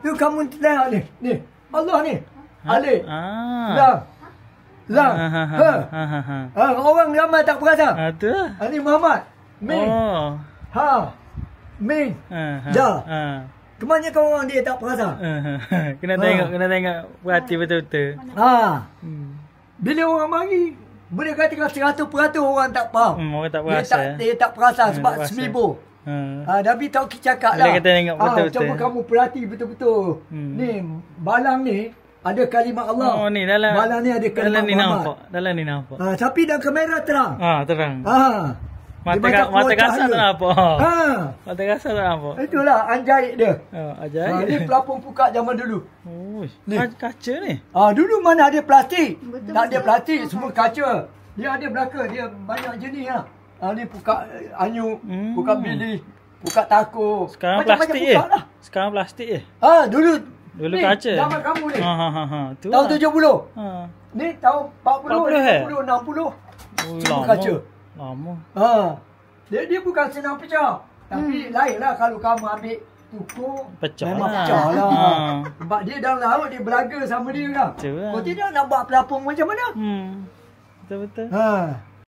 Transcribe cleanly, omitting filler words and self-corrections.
Tu kamu tengok ni. Ni. Allah ni. Ha? Alif. Ah. Lam. Ha. Orang ramai tak perasan. Tu lah. Ini Muhammad. Min. Oh. Ha. Min. Da. Kebanyakan orang dia tak perasan. Kena tengok perhati betul-betul. Ha. Bila orang mari, boleh katakan 100% orang tak faham. Orang tak perasan. Dia tak perasan sebab semibu. Nabi Tauqi cakap lah. Kita tengok betul-betul. Cuba kamu perhati betul-betul. Ni, balang ni ada kalimat Allah. Oh ni dalam. Balang ni ada kalimat Muhammad. Dalam ni nampak. Tapi dalam kamera terang. Terang. Mata kasar tak nampak. Mata kasar tak nampak. Itulah anjaib dia. Ajaib. Ni pelapon pukat zaman dulu. Oh, ni. Kaca ni. Dulu mana ada plastik. Tak ada plastik, semua kaca. Dia ada belaka, dia banyak jenis lah. Ni pukat anyuk, pukat bilik, pukat tako. Sekarang plastik je. Sekarang plastik je. Dulu ni, kaca. Zaman kamu ni. Tu tahun 70. Ni tahun 40, 40, 60. Semua kaca. Lama. Dia bukan senang pecah. Tapi lain lah kalau kamu ambil tukur. Memang pecah lah. Sebab dia dalam laut, dia belaga sama dia kan. Kalau tidak nak buat pelapon macam mana? Betul-betul.